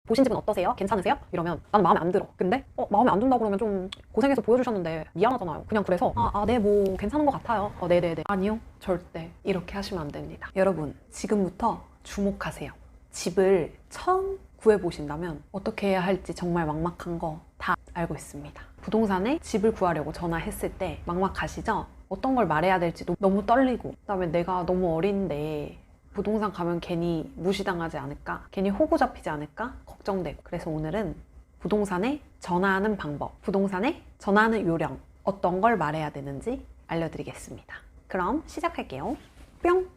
보신 집은 어떠세요? 괜찮으세요? 이러면 나는 마음에 안 들어. 근데 마음에 안 든다고 그러면 좀 고생해서 보여주셨는데 미안하잖아요. 그냥 그래서 네, 뭐 괜찮은 것 같아요. 네네네. 아니요, 절대 이렇게 하시면 안 됩니다. 여러분, 지금부터 주목하세요. 집을 처음 구해보신다면 어떻게 해야 할지 정말 막막한 거 다 알고 있습니다. 부동산에 집을 구하려고 전화했을 때 막막하시죠? 어떤 걸 말해야 될지도 너무 떨리고, 그다음에 내가 너무 어린데 부동산 가면 괜히 무시당하지 않을까? 괜히 호구 잡히지 않을까? 걱정되고. 그래서 오늘은 부동산에 전화하는 방법, 부동산에 전화하는 요령, 어떤 걸 말해야 되는지 알려드리겠습니다. 그럼 시작할게요. 뿅!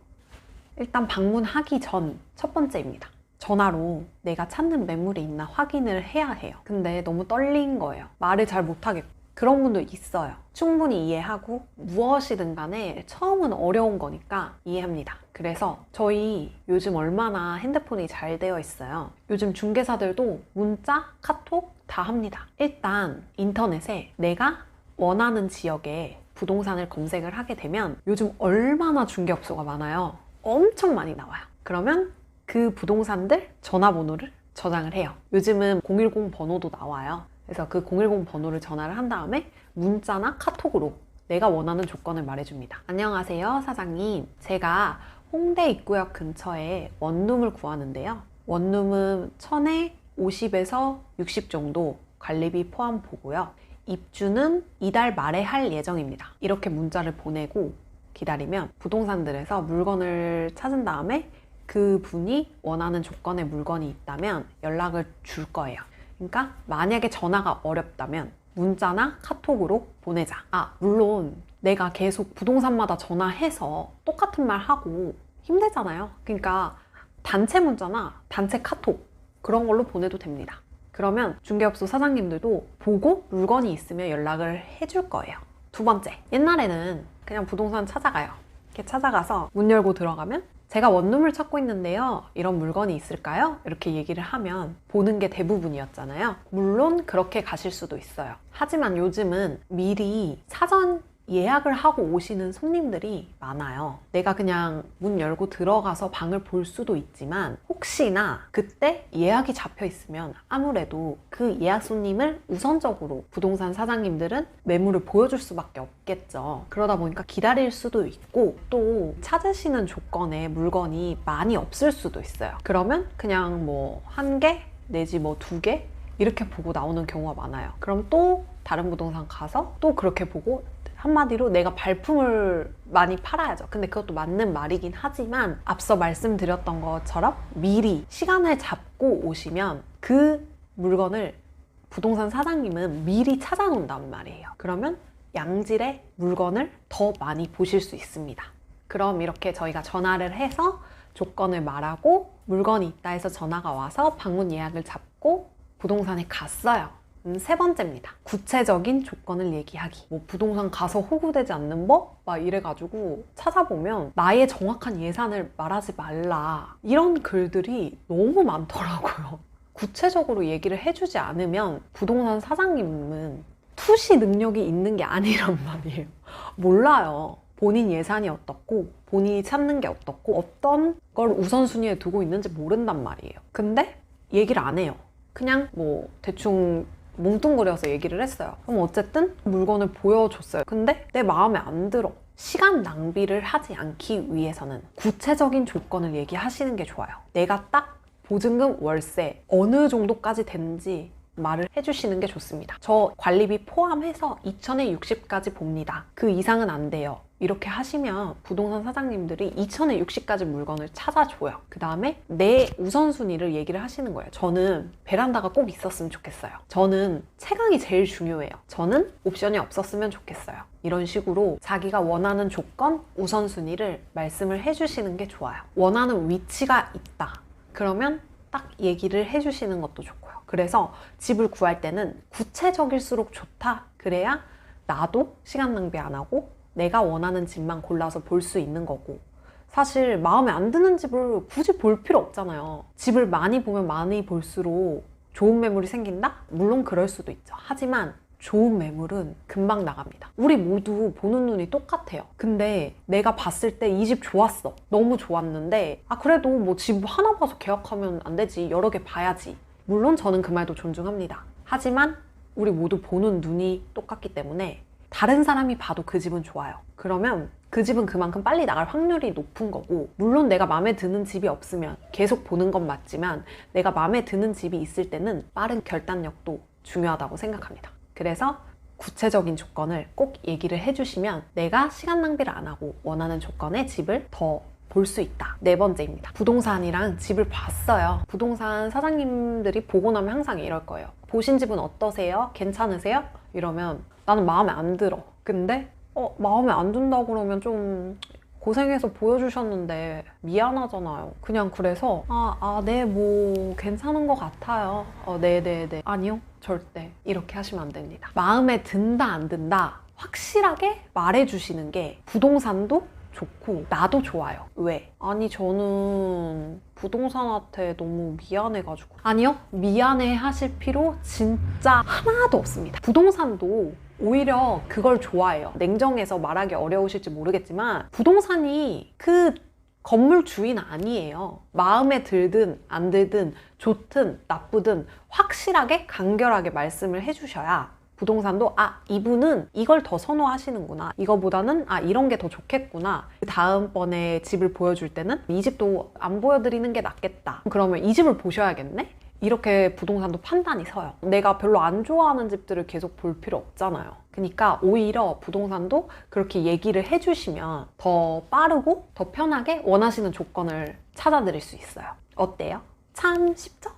일단 방문하기 전 첫 번째입니다. 전화로 내가 찾는 매물이 있나 확인을 해야 해요. 근데 너무 떨린 거예요. 말을 잘 못하겠고. 그런 분도 있어요. 충분히 이해하고 무엇이든 간에 처음은 어려운 거니까 이해합니다. 그래서 저희 요즘 얼마나 핸드폰이 잘 되어 있어요. 요즘 중개사들도 문자, 카톡 다 합니다. 일단 인터넷에 내가 원하는 지역에 부동산을 검색을 하게 되면 요즘 얼마나 중개업소가 많아요. 엄청 많이 나와요. 그러면 그 부동산들 전화번호를 저장을 해요. 요즘은 010 번호도 나와요. 그래서 그 010 번호를 전화를 한 다음에 문자나 카톡으로 내가 원하는 조건을 말해줍니다. 안녕하세요, 사장님. 제가 홍대 입구역 근처에 원룸을 구하는데요. 원룸은 1000에 50에서 60 정도 관리비 포함 보고요. 입주는 이달 말에 할 예정입니다. 이렇게 문자를 보내고 기다리면 부동산들에서 물건을 찾은 다음에 그 분이 원하는 조건의 물건이 있다면 연락을 줄 거예요. 그러니까 만약에 전화가 어렵다면 문자나 카톡으로 보내자. 물론 내가 계속 부동산마다 전화해서 똑같은 말 하고 힘들잖아요. 그러니까 단체 문자나 단체 카톡 그런 걸로 보내도 됩니다. 그러면 중개업소 사장님들도 보고 물건이 있으면 연락을 해줄 거예요. 두 번째, 옛날에는 그냥 부동산 찾아가요. 이렇게 찾아가서 문 열고 들어가면 제가 원룸을 찾고 있는데요, 이런 물건이 있을까요? 이렇게 얘기를 하면 보는 게 대부분이었잖아요. 물론 그렇게 가실 수도 있어요. 하지만 요즘은 미리 사전 예약을 하고 오시는 손님들이 많아요. 내가 그냥 문 열고 들어가서 방을 볼 수도 있지만 혹시나 그때 예약이 잡혀 있으면 아무래도 그 예약 손님을 우선적으로 부동산 사장님들은 매물을 보여줄 수밖에 없겠죠. 그러다 보니까 기다릴 수도 있고 또 찾으시는 조건에 물건이 많이 없을 수도 있어요. 그러면 그냥 뭐 1개 내지 뭐 2개 이렇게 보고 나오는 경우가 많아요. 그럼 또 다른 부동산 가서 또 그렇게 보고, 한마디로 내가 발품을 많이 팔아야죠. 근데 그것도 맞는 말이긴 하지만 앞서 말씀드렸던 것처럼 미리 시간을 잡고 오시면 그 물건을 부동산 사장님은 미리 찾아놓는단 말이에요. 그러면 양질의 물건을 더 많이 보실 수 있습니다. 그럼 이렇게 저희가 전화를 해서 조건을 말하고 물건이 있다 해서 전화가 와서 방문 예약을 잡고 부동산에 갔어요. 세 번째입니다. 구체적인 조건을 얘기하기. 뭐 부동산 가서 호구되지 않는 법? 막 이래가지고 찾아보면 나의 정확한 예산을 말하지 말라. 이런 글들이 너무 많더라고요. 구체적으로 얘기를 해주지 않으면 부동산 사장님은 투시 능력이 있는 게 아니란 말이에요. 몰라요. 본인 예산이 어떻고 본인이 찾는 게 어떻고 어떤 걸 우선순위에 두고 있는지 모른단 말이에요. 근데 얘기를 안 해요. 그냥 뭐 대충 뭉뚱그려서 얘기를 했어요. 그럼 어쨌든 물건을 보여줬어요. 근데 내 마음에 안 들어. 시간 낭비를 하지 않기 위해서는 구체적인 조건을 얘기하시는 게 좋아요. 내가 딱 보증금, 월세 어느 정도까지 되는지 말을 해주시는 게 좋습니다. 저 관리비 포함해서 2000에 60까지 봅니다. 그 이상은 안 돼요. 이렇게 하시면 부동산 사장님들이 2000에 60까지 물건을 찾아줘요. 그 다음에 내 우선순위를 얘기를 하시는 거예요. 저는 베란다가 꼭 있었으면 좋겠어요. 저는 채광이 제일 중요해요. 저는 옵션이 없었으면 좋겠어요. 이런 식으로 자기가 원하는 조건, 우선순위를 말씀을 해주시는 게 좋아요. 원하는 위치가 있다. 그러면 딱 얘기를 해주시는 것도 좋고요. 그래서 집을 구할 때는 구체적일수록 좋다. 그래야 나도 시간 낭비 안 하고 내가 원하는 집만 골라서 볼 수 있는 거고, 사실 마음에 안 드는 집을 굳이 볼 필요 없잖아요. 집을 많이 보면 많이 볼수록 좋은 매물이 생긴다? 물론 그럴 수도 있죠. 하지만 좋은 매물은 금방 나갑니다. 우리 모두 보는 눈이 똑같아요. 근데 내가 봤을 때 이 집 좋았어. 너무 좋았는데 그래도 뭐 집 하나 봐서 계약하면 안 되지. 여러 개 봐야지. 물론 저는 그 말도 존중합니다. 하지만 우리 모두 보는 눈이 똑같기 때문에 다른 사람이 봐도 그 집은 좋아요. 그러면 그 집은 그만큼 빨리 나갈 확률이 높은 거고, 물론 내가 마음에 드는 집이 없으면 계속 보는 건 맞지만 내가 마음에 드는 집이 있을 때는 빠른 결단력도 중요하다고 생각합니다. 그래서 구체적인 조건을 꼭 얘기를 해주시면 내가 시간 낭비를 안 하고 원하는 조건의 집을 더 볼 수 있다. 네 번째입니다. 부동산이랑 집을 봤어요. 부동산 사장님들이 보고 나면 항상 이럴 거예요. 보신 집은 어떠세요? 괜찮으세요? 이러면 나는 마음에 안 들어. 근데 마음에 안 든다고 그러면 좀 고생해서 보여주셨는데 미안하잖아요. 그냥 그래서 네, 뭐 괜찮은 것 같아요. 네네네. 아니요, 절대 이렇게 하시면 안 됩니다. 마음에 든다 안 든다 확실하게 말해주시는 게 부동산도 좋고 나도 좋아요. 왜? 아니 저는 부동산한테 너무 미안해가지고. 아니요, 미안해 하실 필요 진짜 하나도 없습니다. 부동산도 오히려 그걸 좋아해요. 냉정해서 말하기 어려우실지 모르겠지만 부동산이 그 건물 주인 아니에요. 마음에 들든 안 들든 좋든 나쁘든 확실하게 간결하게 말씀을 해주셔야 부동산도 이분은 이걸 더 선호하시는구나, 이거보다는 이런 게 더 좋겠구나, 다음번에 집을 보여줄 때는 이 집도 안 보여드리는 게 낫겠다, 그러면 이 집을 보셔야겠네? 이렇게 부동산도 판단이 서요. 내가 별로 안 좋아하는 집들을 계속 볼 필요 없잖아요. 그러니까 오히려 부동산도 그렇게 얘기를 해주시면 더 빠르고 더 편하게 원하시는 조건을 찾아드릴 수 있어요. 어때요? 참 쉽죠?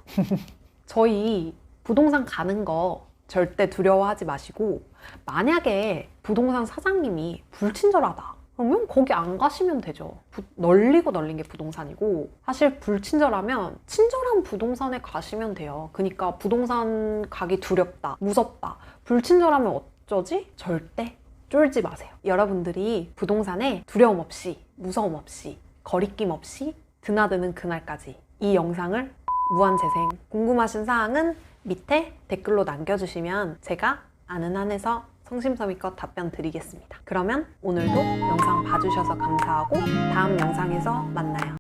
저희 부동산 가는 거 절대 두려워하지 마시고, 만약에 부동산 사장님이 불친절하다 그러면 거기 안 가시면 되죠. 널리고 널린 게 부동산이고, 사실 불친절하면 친절한 부동산에 가시면 돼요. 그러니까 부동산 가기 두렵다, 무섭다, 불친절하면 어쩌지? 절대 쫄지 마세요. 여러분들이 부동산에 두려움 없이, 무서움 없이, 거리낌 없이 드나드는 그날까지 이 영상을 무한재생. 궁금하신 사항은 밑에 댓글로 남겨주시면 제가 아는 한에서 성심성의껏 답변 드리겠습니다. 그러면 오늘도 영상 봐주셔서 감사하고 다음 영상에서 만나요.